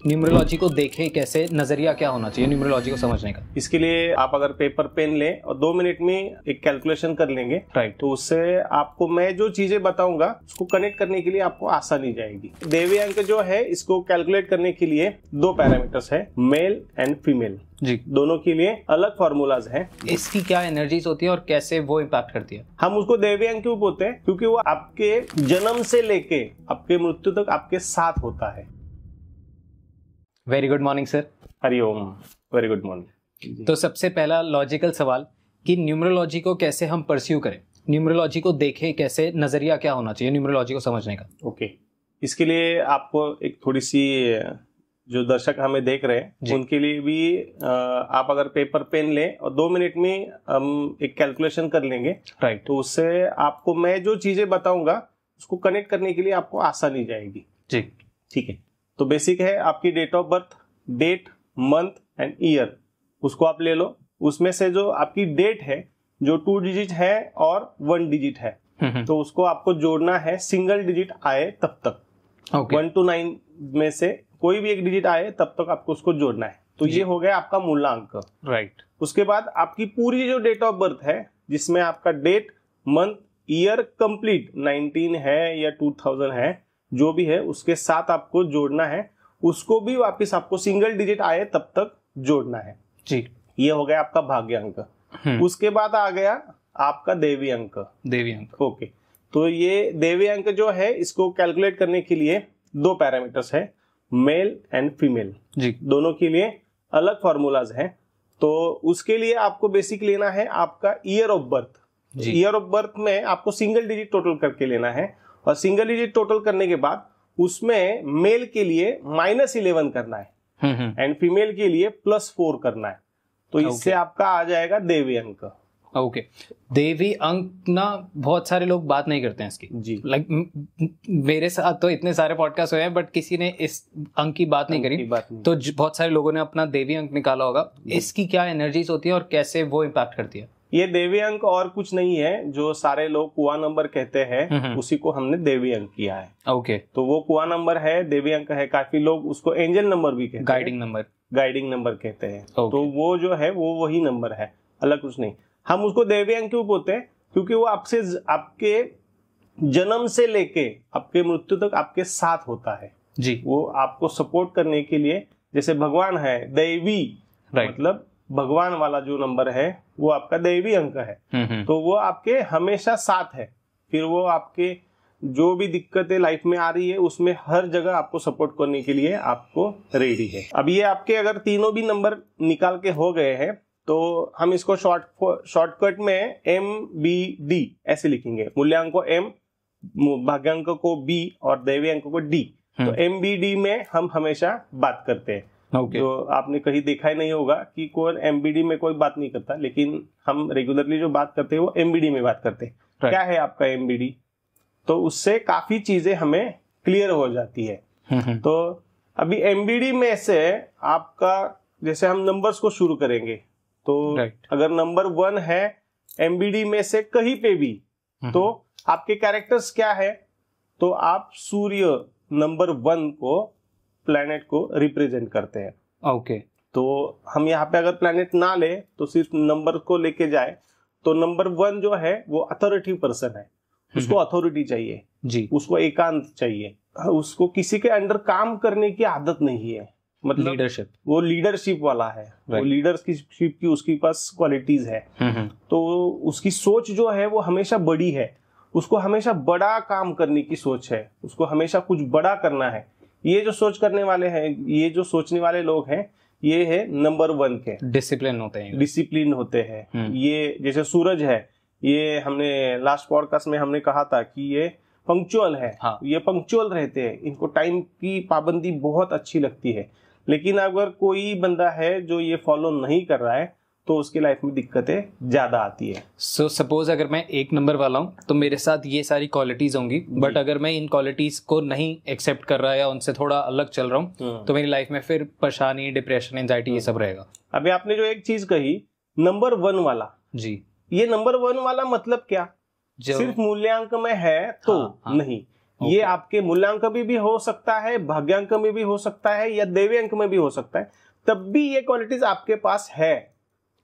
Numerology को देखें कैसे, नजरिया क्या होना चाहिए न्यूमरोलॉजी को समझने का? इसके लिए आप अगर पेपर पेन लें और 2 मिनट में एक कैलकुलेशन कर लेंगे, राइट, तो उससे आपको मैं जो चीजें बताऊंगा उसको कनेक्ट करने के लिए आपको आसानी जाएगी। देवी अंक जो है इसको कैलकुलेट करने के लिए 2 पैरामीटर्स है, मेल एंड फीमेल जी। दोनों के लिए अलग फॉर्मूलाज हैं। इसकी क्या एनर्जीज होती है और कैसे वो इम्पैक्ट करती है? हम उसको देवी अंक क्यों बोलते हैं? क्योंकि वो आपके जन्म से लेके आपके मृत्यु तक आपके साथ होता है। Very good morning sir. Hariom, very good morning. तो सबसे पहला लॉजिकल सवाल कि न्यूमरोलॉजी को कैसे हम परस्यू करें, न्यूमरोलॉजी को देखें कैसे, नजरिया क्या होना चाहिए न्यूमरोलॉजी को समझने का? ओके, इसके लिए आपको एक थोड़ी सी, जो दर्शक हमें देख रहे हैं उनके लिए भी आप अगर पेपर पेन लें और 2 मिनट में हम एक कैलकुलेशन कर लेंगे, राइट, तो उससे आपको मैं जो चीजें बताऊंगा उसको कनेक्ट करने के लिए आपको आसानी जाएगी जी। ठीक है। तो बेसिक है आपकी date of birth, date, month and year, उसको आप ले लो। उसमें से जो आपकी डेट है जो 2 डिजिट है और 1 डिजिट है, तो उसको आपको जोड़ना है, सिंगल डिजिट आए तब तक। 1 to 9 में से कोई भी एक डिजिट आए तब तक आपको उसको जोड़ना है। तो ये हो गया आपका मूलांक, राइट। उसके बाद आपकी पूरी जो डेट ऑफ बर्थ है जिसमें आपका डेट, मंथ, ईयर कंप्लीट 19 है या 2000 है, जो भी है उसके साथ आपको जोड़ना है, उसको भी वापस आपको सिंगल डिजिट आए तब तक जोड़ना है जी। ये हो गया आपका भाग्य अंक। उसके बाद आ गया आपका देवी अंक। देवी अंक, ओके, तो ये देवी अंक जो है इसको कैलकुलेट करने के लिए 2 पैरामीटर्स है, मेल एंड फीमेल जी। दोनों के लिए अलग फॉर्मूलाज हैं। तो उसके लिए आपको बेसिक लेना है आपका year of birth. Year of birth में आपको सिंगल डिजिट टोटल करके लेना है, और सिंगल डिजिट टोटल करने के बाद उसमें मेल के लिए -11 करना है एंड फीमेल के लिए +4 करना है। तो इससे आपका आ जाएगा देवी अंक। ओके, देवी अंक ना बहुत सारे लोग बात नहीं करते हैं इसकी जी। लाइक मेरे साथ तो इतने सारे पॉडकास्ट हुए हैं बट किसी ने इस अंक की बात नहीं करी, तो बहुत सारे लोगों ने अपना देवी अंक निकाला होगा। इसकी क्या एनर्जीज होती है और कैसे वो इम्पैक्ट करती है? ये देवी अंक और कुछ नहीं है, जो सारे लोग कुआ नंबर कहते हैं उसी को हमने देवी अंक किया है। ओके, तो वो कुआ नंबर है, देवी अंक है। काफी लोग उसको एंजल नंबर भी कहते हैं, गाइडिंग नंबर कहते हैं। तो वो जो है वो वही नंबर है, अलग कुछ नहीं। हम उसको देवी अंक क्यों बोलते हैं? क्योंकि वो आपके जन्म से लेके आपके मृत्यु तक आपके साथ होता है जी। वो आपको सपोर्ट करने के लिए, जैसे भगवान है देवी, मतलब भगवान वाला जो नंबर है वो आपका देवी अंक है। तो वो आपके हमेशा साथ है, फिर वो आपके जो भी दिक्कतें लाइफ में आ रही है उसमें हर जगह आपको सपोर्ट करने के लिए आपको रेडी है। अब ये आपके अगर तीनों भी नंबर निकाल के हो गए हैं तो हम इसको शॉर्टकट में MBD ऐसे लिखेंगे। मूल्यांक को M, भाग्यांक को B और देवी अंक को D। तो MBD में हम हमेशा बात करते हैं। जो आपने कहीं देखा ही नहीं होगा कि कोई MBD में कोई बात नहीं करता, लेकिन हम रेगुलरली जो बात करते हैं वो MBD में बात करते हैं। क्या है आपका MBD? तो उससे काफी चीजें हमें क्लियर हो जाती है। तो अभी MBD में से आपका, जैसे हम नंबर्स को शुरू करेंगे, तो अगर नंबर 1 है MBD में से कहीं पे भी, तो आपके कैरेक्टर्स क्या है? तो आप सूर्य नंबर 1 को, प्लैनेट को रिप्रेजेंट करते हैं। ओके, तो हम यहाँ पे अगर प्लैनेट ना ले तो सिर्फ नंबर को लेके जाए, तो नंबर 1 जो है वो अथॉरिटी पर्सन है, उसको अथॉरिटी चाहिए जी, उसको एकांत चाहिए, उसको किसी के अंडर काम करने की आदत नहीं है, मतलब लीडरशिप, वो लीडरशिप वाला है, वो लीडरशिप की उसके पास क्वालिटीज है। तो उसकी सोच जो है वो हमेशा बड़ी है, उसको हमेशा बड़ा काम करने की सोच है, उसको हमेशा कुछ बड़ा करना है। ये जो सोच करने वाले हैं, ये जो सोचने वाले लोग हैं, ये है नंबर 1 के। डिसिप्लिन होते हैं। ये जैसे सूरज है, ये हमने लास्ट पॉडकास्ट में हमने कहा था कि ये पंक्चुअल है। हाँ। ये पंक्चुअल रहते हैं, इनको टाइम की पाबंदी बहुत अच्छी लगती है। लेकिन अगर कोई बंदा है जो ये फॉलो नहीं कर रहा है तो उसकी लाइफ में दिक्कतें ज्यादा आती है। सो सपोज अगर मैं 1 नंबर वाला हूँ तो मेरे साथ ये सारी क्वालिटीज होंगी, बट अगर मैं इन क्वालिटीज को नहीं एक्सेप्ट कर रहा या उनसे थोड़ा अलग चल रहा हूँ तो मेरी लाइफ में फिर परेशानी, डिप्रेशन, एंजाइटी ये सब रहेगा। अभी आपने जो एक चीज कही नंबर 1 वाला जी, ये नंबर 1 वाला मतलब क्या? सिर्फ मूल्यांक में है तो नहीं, ये आपके मूल्यांक में भी हो सकता है, भाग्यांक में भी हो सकता है, या दैवीय अंक में भी हो सकता है, तब भी ये क्वालिटीज आपके पास है।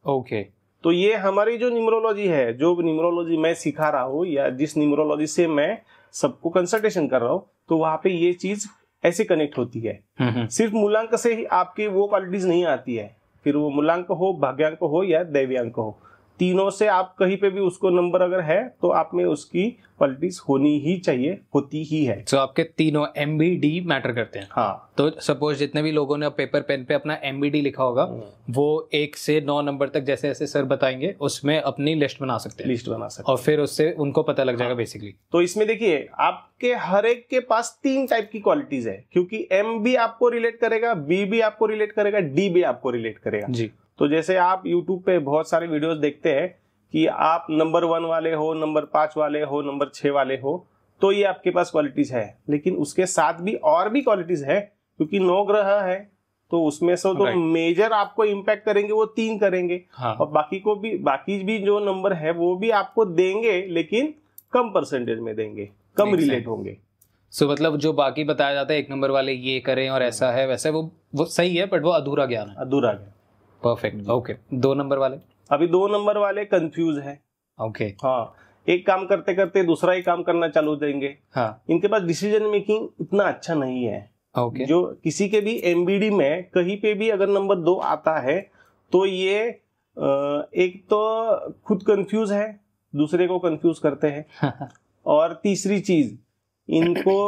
ओके। तो ये हमारी जो न्यूमरोलॉजी है, जो न्यूमरोलॉजी मैं सिखा रहा हूँ या जिस न्यूमरोलॉजी से मैं सबको कंसल्टेशन कर रहा हूँ, तो वहां पे ये चीज ऐसे कनेक्ट होती है। सिर्फ मूलांक से ही आपकी वो क्वालिटीज नहीं आती है, फिर वो मूलांक हो, भाग्यांक हो या दैव्यांक हो, तीनों से आप कहीं पे भी उसको नंबर अगर है तो आप में उसकी क्वालिटीज होनी ही चाहिए, होती ही है। तो आपके तीनों MBD मैटर करते हैं। हाँ। तो सपोज जितने भी लोगों ने पेपर पेन पे अपना MBD लिखा होगा, वो 1 से 9 नंबर तक जैसे जैसे सर बताएंगे उसमें अपनी लिस्ट बना सकते हैं। लिस्ट बना सकते और फिर उससे उनको पता लग जाएगा बेसिकली। तो इसमें देखिए आपके हर एक के पास 3 टाइप की क्वालिटीज है, क्योंकि M भी आपको रिलेट करेगा, B भी आपको रिलेट करेगा, D भी आपको रिलेट करेगा जी। तो जैसे आप YouTube पे बहुत सारे वीडियोस देखते हैं कि आप नंबर 1 वाले हो, नंबर 5 वाले हो, नंबर 6 वाले हो, तो ये आपके पास क्वालिटीज है। लेकिन उसके साथ भी और भी क्वालिटीज है, क्योंकि 9 ग्रह है तो उसमें से तो मेजर आपको इम्पैक्ट करेंगे वो 3 करेंगे। हाँ। और बाकी भी जो नंबर है वो भी आपको देंगे, लेकिन कम परसेंटेज में देंगे, कम रिलेट होंगे। सो मतलब जो बाकी बताया जाता है 1 नंबर वाले ये करें और ऐसा है वैसा, वो सही है, बट वो अधूरा ज्ञान है। अधूरा ज्ञान। परफेक्ट। ओके। 2 नंबर वाले? अभी 2 नंबर वाले कंफ्यूज है। ओके। हाँ, एक काम करते करते दूसरा ही काम करना चालू देंगे। हाँ। इनके पास डिसीजन मेकिंग इतना अच्छा नहीं है। ओके। जो किसी के भी MBD में कहीं पे भी अगर नंबर 2 आता है तो ये एक तो खुद कंफ्यूज है, दूसरे को कंफ्यूज करते हैं और तीसरी चीज, इनको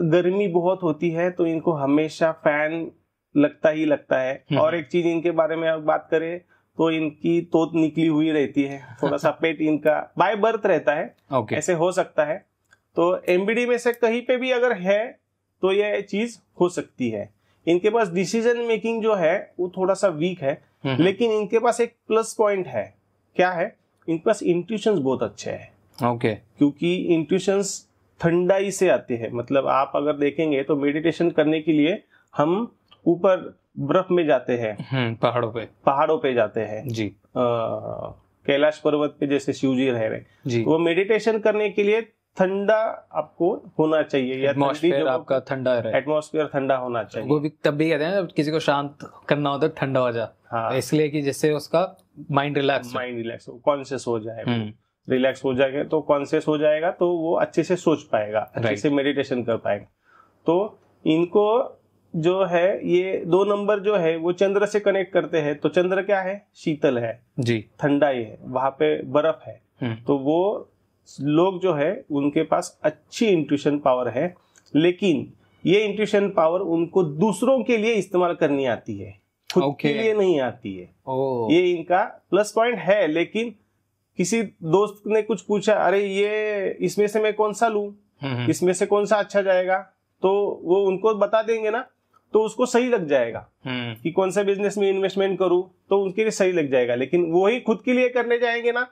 गर्मी बहुत होती है तो इनको हमेशा फैन लगता ही लगता है। और एक चीज इनके बारे में अब बात करें तो इनकी तोत निकली हुई रहती है, थोड़ा सा पेट इनका बाय बर्थ रहता है। Okay. ऐसे हो सकता है। तो MBD में से कहीं पे भी अगर है तो ये चीज हो सकती है। इनके पास डिसीजन मेकिंग जो है वो थोड़ा सा वीक है, लेकिन इनके पास एक प्लस पॉइंट है। क्या है? इनके पास इंट्यूशंस बहुत अच्छे हैं। ओके। क्योंकि इंट्यूशंस ठंडाई से आते हैं। मतलब आप अगर देखेंगे तो मेडिटेशन करने के लिए हम ऊपर बर्फ में जाते हैं, पहाड़ों पे जाते हैं जी। कैलाश पर्वत पे जैसे शिव जी रह रहे जी, वो मेडिटेशन करने के लिए ठंडा आपको होना चाहिए, या एटमॉस्फेयर आपका ठंडा रहे, एटमॉस्फेयर ठंडा होना चाहिए। वो भी तब भी कहते हैं किसी को शांत करना होता है ठंडा हो जा। हाँ। इसलिए कि जिससे उसका माइंड रिलैक्स हो, कॉन्शियस हो जाए, रिलैक्स हो जाएगा तो कॉन्शियस हो जाएगा तो वो अच्छे से सोच पाएगा, अच्छे से मेडिटेशन कर पाएगा। तो इनको जो है ये 2 नंबर जो है वो चंद्र से कनेक्ट करते हैं। तो चंद्र क्या है? शीतल है जी, ठंडाई है, वहां पे बर्फ है। तो वो लोग जो है उनके पास अच्छी इंट्यूशन पावर है, लेकिन ये इंट्यूशन पावर उनको दूसरों के लिए इस्तेमाल करनी आती है, खुद के लिए नहीं आती है। ये इनका प्लस पॉइंट है। लेकिन किसी दोस्त ने कुछ पूछा, अरे ये इसमें से मैं कौन सा लूं, इसमें से कौन सा अच्छा जाएगा, तो वो उनको बता देंगे ना, तो उसको सही लग जाएगा कि कौन सा बिजनेस में इन्वेस्टमेंट करूं, तो उनके लिए सही लग जाएगा। लेकिन वो ही खुद के लिए करने जाएंगे ना,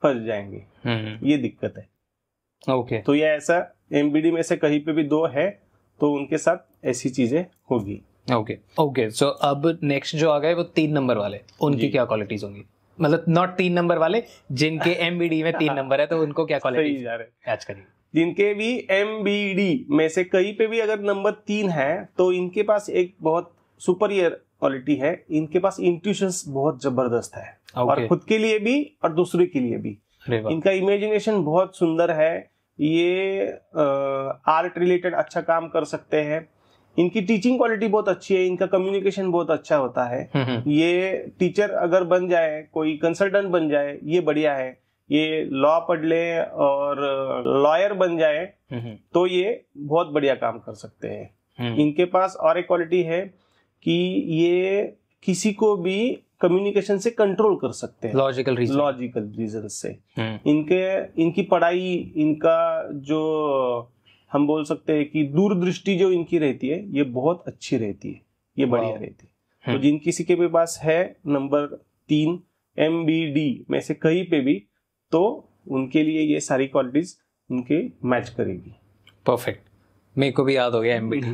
फंस जाएंगे। ये दिक्कत है। ओके। तो ये ऐसा MBD में से कहीं पे भी 2 है तो उनके साथ ऐसी चीजें होगी। ओके। सो अब नेक्स्ट जो आ गए वो 3 नंबर वाले, उनकी क्या क्वालिटीज होंगी? मतलब नॉट 3 नंबर वाले, जिनके MBD में 3 नंबर है तो उनको क्या क्वालिटीज मैच करेंगे? जिनके भी MBD में से कहीं पे भी अगर नंबर 3 है तो इनके पास एक बहुत सुपीरियर क्वालिटी है, इनके पास इंट्यूशंस बहुत जबरदस्त है। और खुद के लिए भी और दूसरे के लिए भी। इनका इमेजिनेशन बहुत सुंदर है। ये आर्ट रिलेटेड अच्छा काम कर सकते हैं। इनकी टीचिंग क्वालिटी बहुत अच्छी है, इनका कम्युनिकेशन बहुत अच्छा होता है। ये टीचर अगर बन जाए, कोई कंसल्टेंट बन जाए, ये बढ़िया है। ये लॉ पढ़ ले और लॉयर बन जाए तो ये बहुत बढ़िया काम कर सकते हैं। इनके पास और एक क्वालिटी है कि ये किसी को भी कम्युनिकेशन से कंट्रोल कर सकते हैं, लॉजिकल रीजन से। इनकी पढ़ाई, इनका जो हम बोल सकते हैं कि दूरदृष्टि जो इनकी रहती है ये बहुत अच्छी रहती है, ये बढ़िया रहती है। तो जिन किसी के भी पास है नंबर 3 MBD में से कहीं पे भी, तो उनके लिए ये सारी क्वालिटीज उनके मैच करेगी। परफेक्ट। मेरे को भी याद हो गया MBD।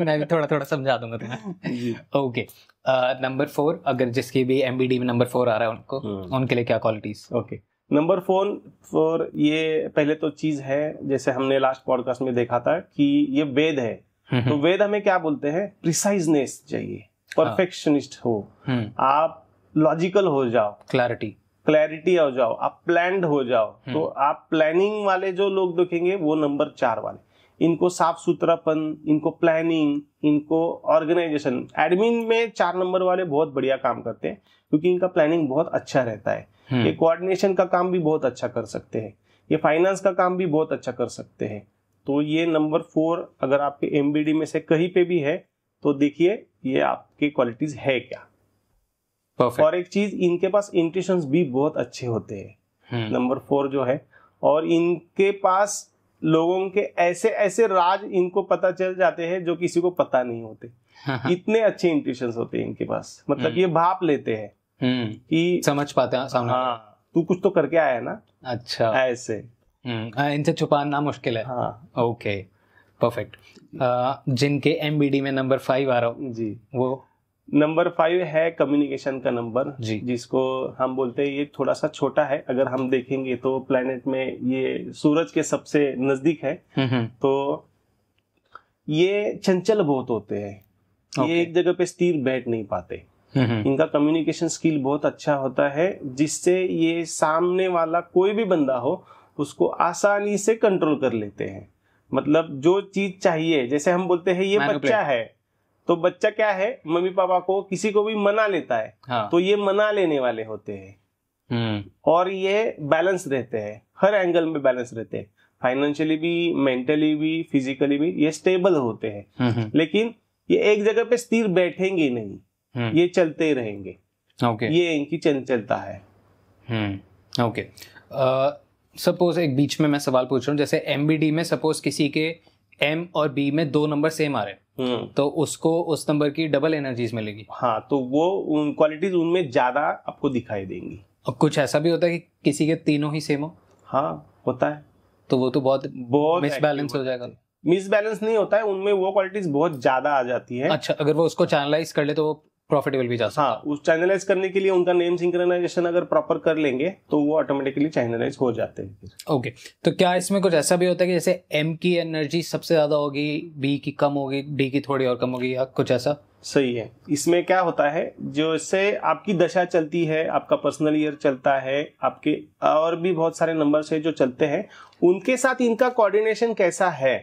मैं भी थोड़ा थोड़ा समझा दूंगा तुम्हें। ओके। नंबर 4, अगर जिसकी भी MBD में नंबर 4 आ रहा है उनको, उनके लिए क्या क्वालिटीज? ओके। नंबर 4 ये पहले तो चीज है, जैसे हमने लास्ट पॉडकास्ट में देखा था कि ये वेद है। तो वेद हमें क्या बोलते हैं, प्रिसाइजनेस चाहिए, परफेक्शनिस्ट हो आप, लॉजिकल हो जाओ, क्लैरिटी हो जाओ, आप प्लान्ड हो जाओ। तो आप प्लानिंग वाले जो लोग देखेंगे वो नंबर 4 वाले, इनको साफ सुथरापन, इनको प्लानिंग, इनको ऑर्गेनाइजेशन, एडमिन में 4 नंबर वाले बहुत बढ़िया काम करते हैं क्योंकि इनका प्लानिंग बहुत अच्छा रहता है। ये कोऑर्डिनेशन का काम भी बहुत अच्छा कर सकते हैं, ये फाइनेंस का काम भी बहुत अच्छा कर सकते हैं। तो ये नंबर 4 अगर आपके एमबीडी में से कहीं पे भी है तो देखिए ये आपकी क्वालिटीज है क्या। और एक चीज, इनके पास इंट्यूशंस भी बहुत अच्छे होते हैं नंबर 4 जो है, और इनके पास लोगों के ऐसे ऐसे राज इनको पता चल जाते हैं जो किसी को पता नहीं होते। इतने अच्छे इंट्यूशंस होते हैं इनके पास, मतलब ये भाप लेते हैं कि समझ पाते हैं सामने, हाँ तू कुछ तो करके आया है ना, अच्छा ऐसे। इनसे छुपाना मुश्किल है। हाँ ओके परफेक्ट। जिनके एमबीडी में नंबर 5 आ रहा हूँ जी, वो नंबर 5 है कम्युनिकेशन का नंबर, जिसको हम बोलते हैं ये थोड़ा सा छोटा है। अगर हम देखेंगे तो प्लेनेट में ये सूरज के सबसे नजदीक है। तो ये चंचल बहुत होते हैं, ये एक जगह पे स्थिर बैठ नहीं पाते। इनका कम्युनिकेशन स्किल बहुत अच्छा होता है, जिससे ये सामने वाला कोई भी बंदा हो उसको आसानी से कंट्रोल कर लेते हैं। मतलब जो चीज चाहिए, जैसे हम बोलते हैं ये बच्चा है, तो बच्चा क्या है, मम्मी पापा को किसी को भी मना लेता है। हाँ। तो ये मना लेने वाले होते हैं। और ये बैलेंस रहते हैं, हर एंगल में बैलेंस रहते हैं, फाइनेंशियली भी, मेंटली भी, फिजिकली भी ये स्टेबल होते हैं। लेकिन ये एक जगह पे स्थिर बैठेंगे नहीं, ये चलते रहेंगे। ये इनकी चंचलता है। ओके सपोज एक बीच में मैं सवाल पूछ रहा हूँ, जैसे एमबीडी में सपोज किसी के एम और बी में 2 नंबर सेम आ रहे हैं, तो उसको उस नंबर की डबल एनर्जीज मिलेगी। हाँ, तो वो उन क्वालिटीज उनमें ज्यादा आपको दिखाई देंगी। और कुछ ऐसा भी होता है कि किसी के तीनों ही सेम हो? हाँ होता है, तो वो तो बहुत मिसबैलेंस हो जाएगा। मिसबैलेंस नहीं होता है, उनमें वो क्वालिटीज बहुत ज्यादा आ जाती है। अच्छा, अगर वो उसको चैनलाइज कर ले तो वो प्रॉफिटेबल भी जा सकता है। हाँ, उस चैनलाइज करने के लिए उनका नेम सिंक्रोनाइजेशन अगर प्रॉपर कर लेंगे तो वो ऑटोमेटिकली चैनलाइज हो जाते हैं। ओके, तो क्या इसमें कुछ ऐसा भी होता है कि जैसे एम की एनर्जी सबसे ज्यादा होगी, बी की कम होगी, डी की थोड़ी और कम होगी, या कुछ ऐसा? सही है। इसमें क्या होता है, जो इससे आपकी दशा चलती है, आपका पर्सनल ईयर चलता है, आपके और भी बहुत सारे नंबर्स है जो चलते हैं, उनके साथ इनका कोऑर्डिनेशन कैसा है,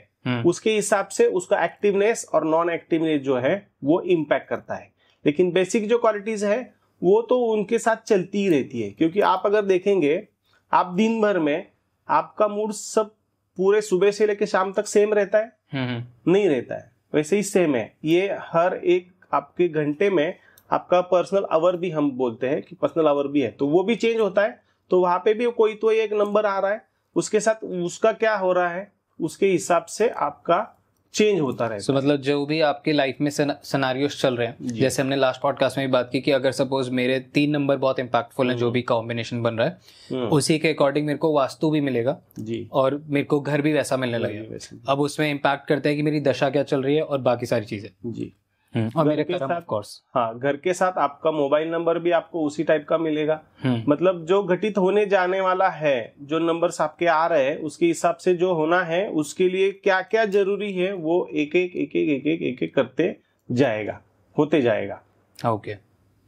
उसके हिसाब से उसका एक्टिवनेस और नॉन एक्टिवनेस जो है वो इम्पैक्ट करता है। लेकिन बेसिक जो क्वालिटीज है वो तो उनके साथ चलती ही रहती है। क्योंकि आप अगर देखेंगे, आप दिन भर में आपका मूड सब पूरे सुबह से लेकर शाम तक सेम रहता है? नहीं रहता है। वैसे ही सेम है ये, हर एक आपके घंटे में आपका पर्सनल आवर भी हम बोलते हैं कि पर्सनल आवर भी है, तो वो भी चेंज होता है। तो वहां पे भी कोई तो एक नंबर आ रहा है, उसके साथ उसका क्या हो रहा है, उसके हिसाब से आपका चेंज होता रहता है। So, मतलब जो भी आपकी लाइफ में सिनेरियोस चल रहे हैं, जैसे हमने लास्ट पॉडकास्ट में भी बात की कि अगर सपोज मेरे 3 नंबर बहुत इंपैक्टफुल हैं, जो भी कॉम्बिनेशन बन रहा है उसी के अकॉर्डिंग मेरे को वास्तु भी मिलेगा जी, और मेरे को घर भी वैसा मिलने लगेगा। अब उसमें इम्पैक्ट करता है कि मेरी दशा क्या चल रही है और बाकी सारी चीजें जी। और मेरे के साथ, कोर्स हाँ, घर के साथ आपका मोबाइल नंबर भी आपको उसी टाइप का मिलेगा। मतलब जो घटित होने जाने वाला है, जो नंबर्स आपके आ रहे हैं, उसके हिसाब से जो होना है उसके लिए क्या क्या जरूरी है वो एक एक करते जाएगा, होते जाएगा। Okay,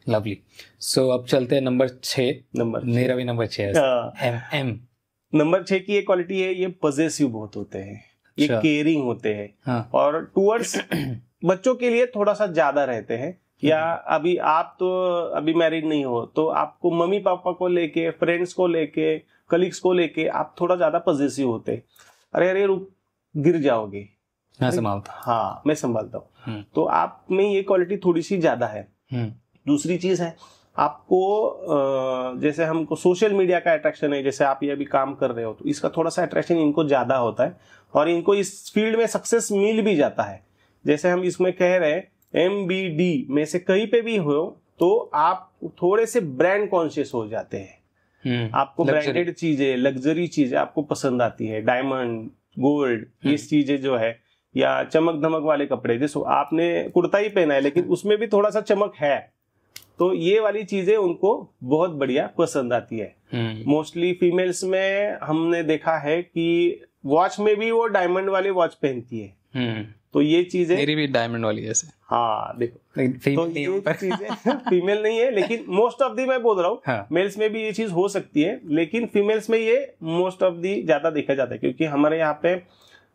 lovely. सो अब चलते हैं नंबर 6। मेरा भी नंबर 6 है। एम नंबर 6 की एक क्वालिटी है, ये पॉजेसिव बहुत होते हैं, ये केयरिंग होते हैं, और टुवर्ड्स बच्चों के लिए थोड़ा सा ज्यादा रहते हैं। या अभी आप तो अभी मैरिड नहीं हो, तो आपको मम्मी पापा को लेके, फ्रेंड्स को लेके, कलीग्स को लेके आप थोड़ा ज्यादा पॉजिटिव होते हैं। अरे गिर जाओगे, मैं संभालता, हाँ मैं संभालता हूँ। तो आप में ये क्वालिटी थोड़ी सी ज्यादा है। दूसरी चीज है, आपको जैसे हमको सोशल मीडिया का अट्रैक्शन है, जैसे आप ये अभी काम कर रहे हो, तो इसका थोड़ा सा अट्रैक्शन इनको ज्यादा होता है, और इनको इस फील्ड में सक्सेस मिल भी जाता है। जैसे हम इसमें कह रहे हैं MBD में से कहीं पे भी हो तो आप थोड़े से ब्रांड कॉन्शियस हो जाते हैं। आपको ब्रांडेड चीजें, लग्जरी चीजें आपको पसंद आती है, डायमंड, गोल्ड, ये चीजें जो है, या चमक धमक वाले कपड़े। जैसे आपने कुर्ता ही पहना है लेकिन उसमें भी थोड़ा सा चमक है, तो ये वाली चीजें उनको बहुत बढ़िया पसंद आती है। मोस्टली फीमेल्स में हमने देखा है कि वॉच में भी वो डायमंड वाली वॉच पहनती है। तो ये चीजें मेरी भी डायमंड वाली है। हाँ देखो, तो फीमेल ये चीजें फीमेल नहीं है, लेकिन मोस्ट ऑफ दी मैं बोल रहा हूँ, हाँ। मेल्स में भी ये चीज हो सकती है, लेकिन फीमेल्स में ये मोस्ट ऑफ दी ज्यादा देखा जाता है, क्योंकि हमारे यहाँ पे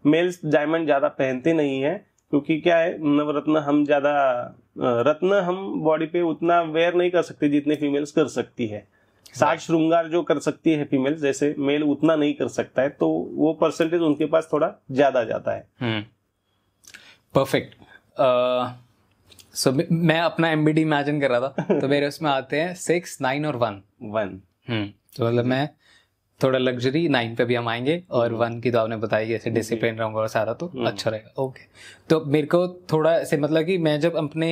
मेल्स डायमंड ज्यादा पहनते नहीं है। क्योंकि क्या है, नवरत्न हम ज्यादा रत्न हम बॉडी पे उतना वेयर नहीं कर सकते जितने फीमेल्स कर सकती है। साज श्रृंगार जो कर सकती है फीमेल्स, जैसे मेल उतना नहीं कर सकता है, तो वो परसेंटेज उनके पास थोड़ा ज्यादा जाता है। परफेक्ट। सो मैं अपना एमबीडी इमेजिन कर रहा था, तो मेरे उसमें आते हैं 6, 9 और 1। तो मतलब मैं थोड़ा लग्जरी 9 पे भी हम आएंगे, और 1 की तो आपने बताई ऐसे डिसिप्लिन रहूंगा और सारा, तो अच्छा रहेगा। ओके, तो मेरे को थोड़ा ऐसे मतलब कि मैं जब अपने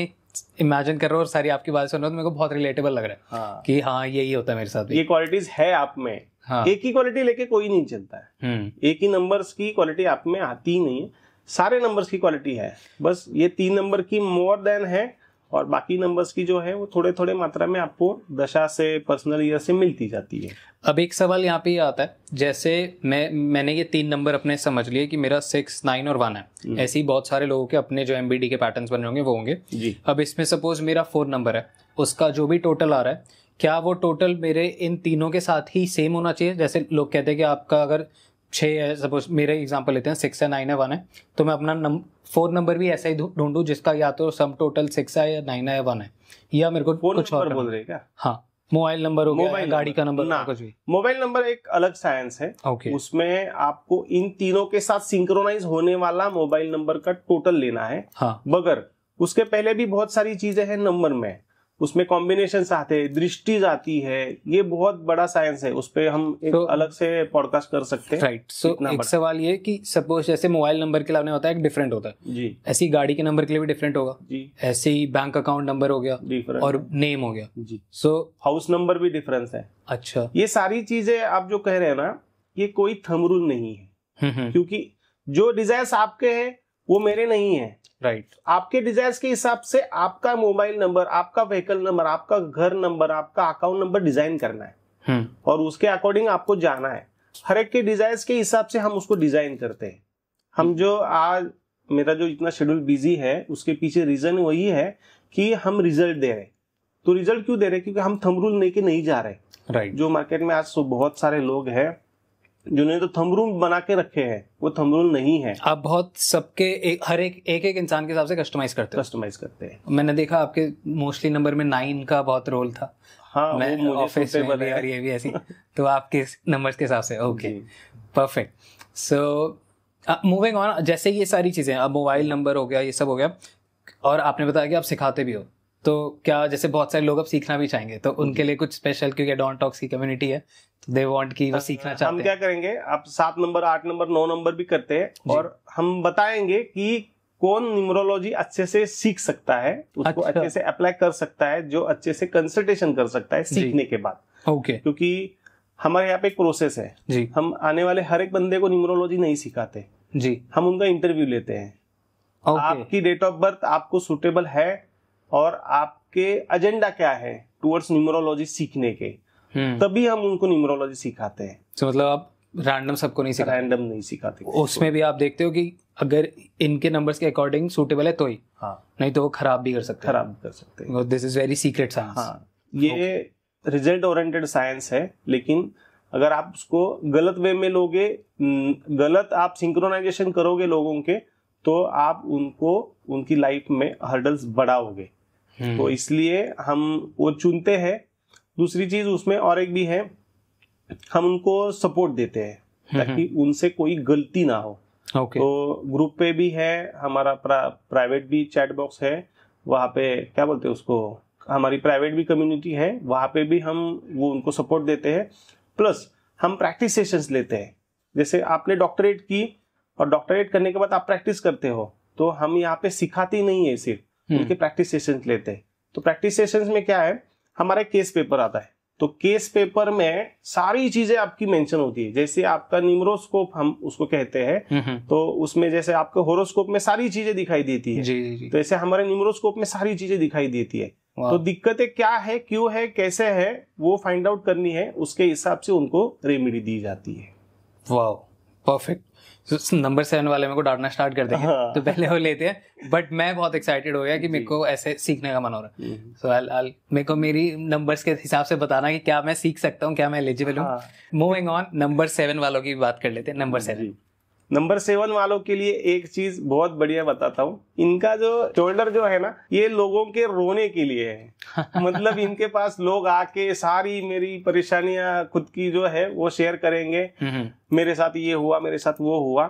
इमेजिन कर रहा हूँ और सारी आपकी बात सुन रहा हूँ, तो मेरे को बहुत रिलेटेबल लग रहा है कि हाँ यही होता है मेरे साथ भी। ये क्वालिटीज है आप में। हाँ। एक ही क्वालिटी लेके कोई नहीं चलता है। एक ही नंबर्स की क्वालिटी आप में आती ही नहीं है, सारे नंबर्स की क्वालिटी है। बस ये 3 नंबर की मोर देन है, और बाकी नंबर्स की जो है वो थोड़े थोड़े मात्रा में आपको दशा से, पर्सनल ईयर से मिलती जाती है। अब एक सवाल यहाँ पे ये आता है, जैसे मैंने ये 3 नंबर अपने समझ लिए कि मेरा 6, 9 और 1 है। ऐसे ही बहुत सारे लोगों के अपने जो एमबीडी के पैटर्न्स बने होंगे वो होंगे जी। अब इसमें सपोज मेरा 4 नंबर है, उसका जो भी टोटल आ रहा है, क्या वो टोटल मेरे इन तीनों के साथ ही सेम होना चाहिए? जैसे लोग कहते हैं कि आपका अगर 6 है, सपोज मेरे एग्जांपल लेते हैं 6 है, 9 है, 1 है, तो मैं अपना 4 नंबर भी ऐसा ही ढूंढूं जिसका या तो सम टोटल 6 है या 9 है या 1 है, या मेरे को कुछ और बोल रहे क्या? हाँ, मोबाइल नंबर हो गया, गाड़ी का नंबर, कुछ भी। मोबाइल नंबर एक अलग साइंस है। उसमें आपको इन तीनों के साथ सिंक्रोनाइज होने वाला मोबाइल नंबर का टोटल लेना है। हाँ। मगर उसके पहले भी बहुत सारी चीजें हैं नंबर में, उसमें कॉम्बिनेशंस आते हैं, दृष्टि आती है, ये बहुत बड़ा साइंस है, उस पे हम एक अलग से पॉडकास्ट कर सकते हैं। राइट। सो एक सवाल ये कि सपोज जैसे मोबाइल नंबर के लिए आपने बताया डिफरेंट होता है जी, ऐसी गाड़ी के नंबर के लिए भी डिफरेंट होगा जी, ऐसे ही बैंक अकाउंट नंबर हो गया और नेम हो गया जी। सो हाउस नंबर भी डिफरेंस है। अच्छा, ये सारी चीजें आप जो कह रहे हैं ना, ये कोई थंब रूल नहीं है, क्योंकि जो डिजायर्स आपके हैं वो मेरे नहीं है। राइट। आपके डिजायर्स के हिसाब से आपका मोबाइल नंबर, आपका व्हीकल नंबर, आपका घर नंबर, आपका अकाउंट नंबर डिजाइन करना है, और उसके अकॉर्डिंग आपको जाना है। हर एक के डिजायर्स के हिसाब से हम उसको डिजाइन करते हैं। हम जो आज मेरा जो इतना शेड्यूल बिजी है, उसके पीछे रीजन वही है कि हम रिजल्ट दे रहे। तो रिजल्ट क्यों दे रहे? क्योंकि हम थंब रूल लेके नहीं जा रहे। राइट। जो मार्केट में आज बहुत सारे लोग हैं जिन्होंने तो थंब रूल बना के रखे हैं, वो थंब रूल नहीं है। आप बहुत सबके हर एक इंसान के हिसाब से कस्टमाइज करते हैं। मैंने देखा आपके मोस्टली नंबर में 9 का बहुत रोल था। हाँ, मैं ऑफिस में भी और ये भी ऐसी तो आपके नंबर्स के हिसाब से। Okay, perfect. So moving on, जैसे ये सारी चीजें, अब मोबाइल नंबर हो गया, ये सब हो गया, और आपने बताया कि आप सिखाते भी हो, तो क्या जैसे बहुत सारे लोग अब सीखना भी चाहेंगे, तो उनके लिए कुछ स्पेशल, क्योंकि डॉन टॉक्स की कम्युनिटी है, दे वांट कि वो सीखना चाहते हैं। हम क्या करेंगे, आप 7 नंबर, 8 नंबर, 9 नंबर भी करते हैं, और हम बताएंगे कि कौन न्यूमरोलॉजी अच्छे से सीख सकता है, उसको अच्छे से अप्लाई कर सकता है, जो अच्छे से कंसल्टेशन कर सकता है सीखने के बाद। ओके। क्योंकि हमारे यहाँ पे एक प्रोसेस है जी, हम आने वाले हर एक बंदे को न्यूमरोलॉजी नहीं सिखाते जी, हम उनका इंटरव्यू लेते हैं। आपकी डेट ऑफ बर्थ आपको सुटेबल है, और आपके एजेंडा क्या है टुवर्ड्स न्यूमरोलॉजी सीखने के, तभी हम उनको न्यूमरोलॉजी सिखाते हैं। तो मतलब आप रैंडम सबको नहीं सिखाते? रैंडम नहीं सिखाते। उसमें भी आप देखते हो कि अगर इनके नंबर्स के अकॉर्डिंग सूटेबल है तो ही, हाँ, नहीं तो वो खराब भी कर सकते हैं। This is very secret science. हाँ, ये रिजल्ट ओरिएंटेड साइंस है, लेकिन अगर आप उसको गलत वे में लोगे, गलत आप सिंक्रोनाइजेशन करोगे लोगों के, तो आप उनको उनकी लाइफ में हर्डल्स बढ़ाओगे। तो इसलिए हम वो चुनते हैं। दूसरी चीज उसमें और एक भी है, हम उनको सपोर्ट देते हैं ताकि उनसे कोई गलती ना हो। तो ग्रुप पे भी है हमारा, प्राइवेट भी चैट बॉक्स है, वहाँ पे क्या बोलते हैं उसको, हमारी प्राइवेट भी कम्युनिटी है, वहाँ पे भी हम वो उनको सपोर्ट देते हैं। प्लस हम प्रैक्टिस सेशंस लेते हैं। जैसे आपने डॉक्टरेट की और डॉक्टरेट करने के बाद आप प्रैक्टिस करते हो, तो हम यहाँ पे सिखाते नहीं है, सिर्फ उनके प्रैक्टिस सेशंस लेते हैं। तो प्रैक्टिस सेशंस में क्या है, हमारा केस पेपर आता है, तो केस पेपर में सारी चीजें आपकी मेंशन होती है। जैसे आपका न्यूमरोस्कोप हम उसको कहते हैं, तो उसमें जैसे आपके होरोस्कोप में सारी चीजें दिखाई देती है, जी। तो ऐसे हमारे न्यूमरोस्कोप में सारी चीजें दिखाई देती है। तो दिक्कतें क्या है, क्यों है, कैसे है, वो फाइंड आउट करनी है, उसके हिसाब से उनको रेमेडी दी जाती है। वाह, परफेक्ट। नंबर 7 वाले मेरे को डांटना स्टार्ट कर देंगे। तो पहले वो लेते हैं, बट मैं बहुत एक्साइटेड हो गया कि मेरे को ऐसे सीखने का मन हो रहा है। सो मेरे को मेरी नंबर्स के हिसाब से बताना कि क्या मैं सीख सकता हूँ, क्या मैं एलिजिबल हूँ। मूविंग ऑन, नंबर 7 वालों की बात कर लेते हैं। नंबर 7 वालों के लिए एक चीज बहुत बढ़िया बताता हूँ। इनका जो शोल्डर जो है ना, ये लोगों के रोने के लिए है। मतलब इनके पास लोग आके सारी मेरी परेशानियां खुद की जो है वो शेयर करेंगे, मेरे साथ ये हुआ, मेरे साथ वो हुआ,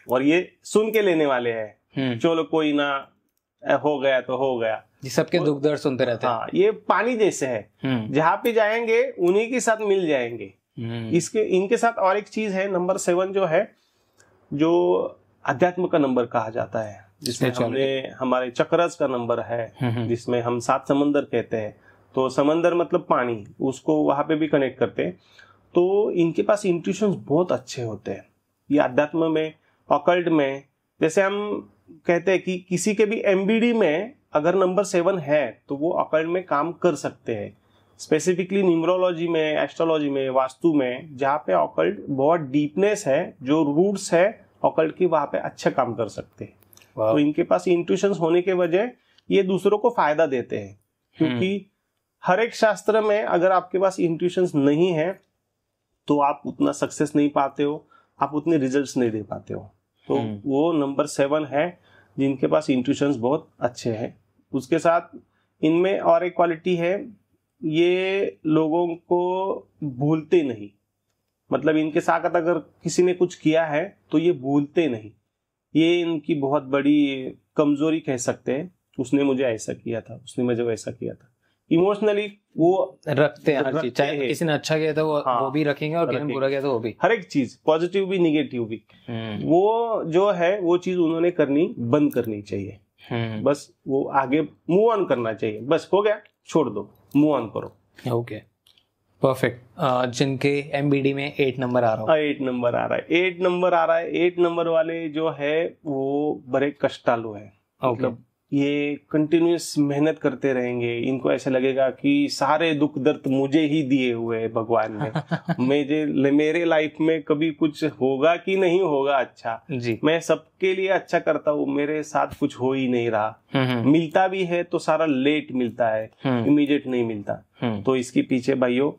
और ये सुन के लेने वाले हैं। चलो कोई ना, हो गया तो हो गया। सबके दुख दर्द सुनते रहते हैं। हाँ, ये पानी जैसे है, जहाँ पे जाएंगे उन्हीं के साथ मिल जाएंगे। इनके साथ और एक चीज है, नंबर 7 जो है, जो अध्यात्म का नंबर कहा जाता है, जिसमें हमारे चक्रस का नंबर है, जिसमें हम 7 समंदर कहते हैं। तो समंदर मतलब पानी, उसको वहां पे भी कनेक्ट करते हैं। तो इनके पास इंट्यूशंस बहुत अच्छे होते हैं। ये अध्यात्म में, ऑकल्ट में, जैसे हम कहते हैं कि किसी के भी एमबीडी में अगर नंबर 7 है तो वो ऑकल्ट में काम कर सकते हैं। स्पेसिफिकली न्यूमरोलॉजी में, एस्ट्रोलॉजी में, वास्तु में, जहाँ पे ऑकल्ट बहुत डीपनेस है, जो रूट्स है ऑकल्ट की, वहां पे अच्छा काम कर सकते हैं। तो इनके पास इंट्यूशंस होने के वजह ये दूसरों को फायदा देते हैं, क्योंकि हर एक शास्त्र में अगर आपके पास इंट्यूशंस नहीं है तो आप उतना सक्सेस नहीं पाते हो, आप उतने रिजल्ट्स नहीं दे पाते हो। तो वो नंबर 7 है जिनके पास इंट्यूशंस बहुत अच्छे हैं। उसके साथ इनमें और एक क्वालिटी है, ये लोगों को भूलते नहीं। मतलब इनके साथ अगर किसी ने कुछ किया है तो ये भूलते नहीं। ये इनकी बहुत बड़ी कमजोरी कह सकते हैं। उसने मुझे ऐसा किया था, उसने मुझे वैसा किया था। इमोशनली वो रखते हैं हर चीज, चाहे किसी ने अच्छा किया था वो भी रखेंगे, और किसी ने बुरा किया था वो भी, हर एक चीज, पॉजिटिव भी निगेटिव भी। वो जो है वो चीज उन्होंने करनी बंद करनी चाहिए। बस वो आगे मूव ऑन करना चाहिए। बस हो गया, छोड़ दो, मूव ऑन करो। Okay, perfect. जिनके एमबीडी में 8 नंबर आ रहा है, 8 नंबर आ रहा है, 8 नंबर आ रहा है, 8 नंबर वाले जो है वो बड़े कष्टालु है। मतलब ये कंटिन्यूअस मेहनत करते रहेंगे। इनको ऐसा लगेगा कि सारे दुख दर्द मुझे ही दिए हुए है भगवान ने। मेरे लाइफ में कभी कुछ होगा कि नहीं होगा अच्छा जी। मैं सबके लिए अच्छा करता हूँ, मेरे साथ कुछ हो ही नहीं रहा। मिलता भी है तो सारा लेट मिलता है, इमीडिएट नहीं मिलता। तो इसके पीछे भाइयों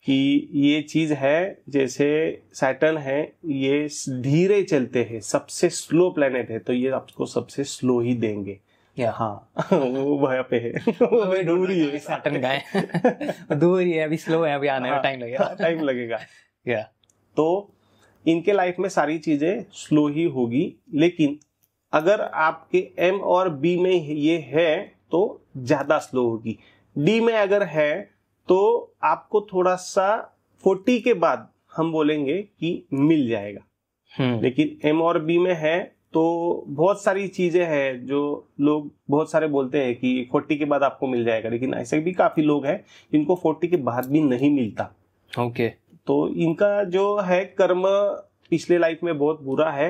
कि ये चीज है, जैसे सैटर्न है, ये धीरे चलते हैं, सबसे स्लो प्लेनेट है, तो ये आपको सबसे स्लो ही देंगे। हाँ वो वहाँ पे है, दूर ही है, सैटर्न का है, दूर ही है, अभी स्लो है, अभी आने में टाइम लगेगा, टाइम लगेगा। तो इनके लाइफ में सारी चीजें स्लो ही होगी, लेकिन अगर आपके एम और बी में ये है तो ज्यादा स्लो होगी। डी में अगर है तो आपको थोड़ा सा 40 के बाद हम बोलेंगे कि मिल जाएगा। लेकिन एम और बी में है तो बहुत सारी चीजें हैं जो लोग बहुत सारे बोलते हैं कि 40 के बाद आपको मिल जाएगा, लेकिन ऐसे भी काफी लोग हैं जिनको 40 के बाद भी नहीं मिलता। ओके। तो इनका जो है कर्म पिछले लाइफ में बहुत बुरा है,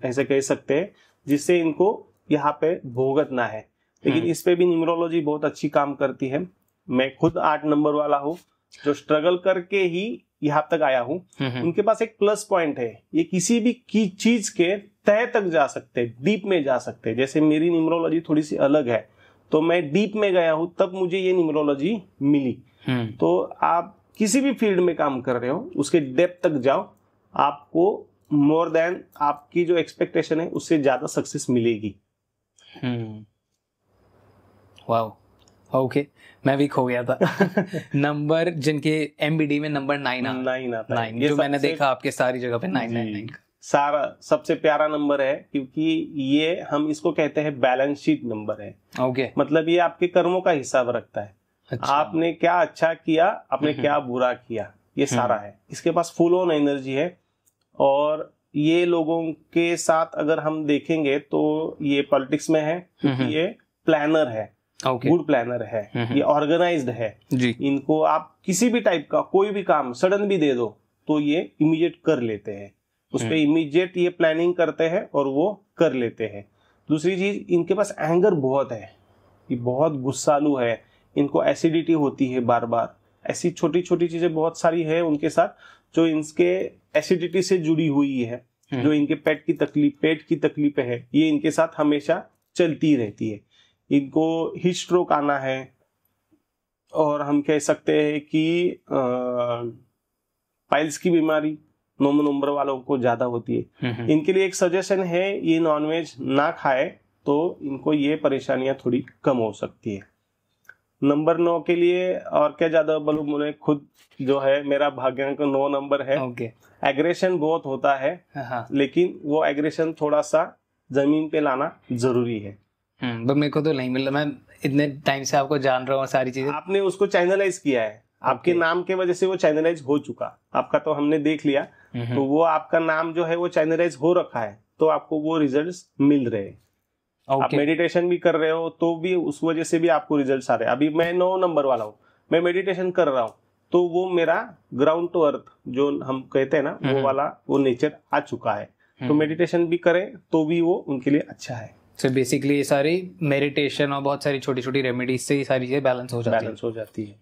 ऐसे कह सकते हैं, जिससे इनको यहाँ पे भुगतना है। लेकिन इस पे भी न्यूमरोलॉजी बहुत अच्छी काम करती है। मैं खुद 8 नंबर वाला हूँ, जो स्ट्रगल करके ही यहाँ तक आया हूँ। उनके पास एक प्लस पॉइंट है, ये किसी भी की चीज के तह तक जा सकते हैं, डीप में जा सकते हैं। जैसे मेरी न्यूमरोलॉजी थोड़ी सी अलग है, तो मैं डीप में गया हूँ, तब मुझे ये न्यूमरोलॉजी मिली। तो आप किसी भी फील्ड में काम कर रहे हो, उसके डेप्थ तक जाओ, आपको मोर देन आपकी जो एक्सपेक्टेशन है उससे ज्यादा सक्सेस मिलेगी। वाओ, ओके, मैं भी खो गया था। नंबर जिनके एमबीडी में नंबर 9 आता है, जो मैंने देखा आपके सारी जगह पे 9 सारा सबसे प्यारा नंबर है, क्योंकि ये हम इसको कहते हैं बैलेंस शीट नंबर है। ओके। मतलब ये आपके कर्मों का हिसाब रखता है। अच्छा। आपने क्या अच्छा किया, आपने क्या बुरा किया, ये सारा है। इसके पास फुल ऑन एनर्जी है, और ये लोगों के साथ अगर हम देखेंगे तो ये पॉलिटिक्स में है, क्योंकि ये प्लानर है, गुड प्लानर है, ये ऑर्गेनाइज्ड है जी। इनको आप किसी भी टाइप का कोई भी काम सडन भी दे दो तो ये इमीडिएट कर लेते हैं, उस पर इमीडिएट ये प्लानिंग करते हैं और वो कर लेते हैं। दूसरी चीज, इनके पास एंगर बहुत है, ये बहुत गुस्सालू है, इनको एसिडिटी होती है बार बार, ऐसी छोटी छोटी चीजें बहुत सारी है उनके साथ जो इनके एसिडिटी से जुड़ी हुई है, जो इनके पेट की तकलीफें है, ये इनके साथ हमेशा चलती रहती है। इनको हीट स्ट्रोक आना है, और हम कह सकते हैं कि पाइल्स की बीमारी नंबर वालों को ज्यादा होती है। इनके लिए एक सजेशन है, ये नॉनवेज ना खाए तो इनको ये परेशानियां थोड़ी कम हो सकती है। नंबर 9 के लिए और क्या ज्यादा बोलूं, मुझे खुद जो है मेरा भाग्यांक 9 नंबर है। एग्रेशन बहुत होता है, लेकिन वो एग्रेशन थोड़ा सा जमीन पे लाना जरूरी है। मेरे को तो नहीं मिला, मैं इतने टाइम से आपको जान रहा हूँ, सारी चीजें आपने उसको चैनलाइज किया है, आपके नाम के वजह से वो चैनलाइज हो चुका, आपका तो हमने देख लिया, तो वो आपका नाम जो है वो चैनलाइज हो रखा है, तो आपको वो रिजल्ट्स मिल रहे हैं। आप मेडिटेशन भी कर रहे हो तो भी उस वजह से भी आपको रिजल्ट्स आ रहे हैं। अभी मैं 9 नंबर वाला हूँ, मैं मेडिटेशन कर रहा हूँ, तो वो मेरा ग्राउंड टू अर्थ जो हम कहते हैं ना, वो वाला वो नेचर आ चुका है। तो मेडिटेशन भी करें तो भी वो उनके लिए अच्छा है। So बेसिकली ये सारी मेडिटेशन और बहुत सारी छोटी छोटी रेमेडीज से ये सारी चीजें बैलेंस हो जाती है।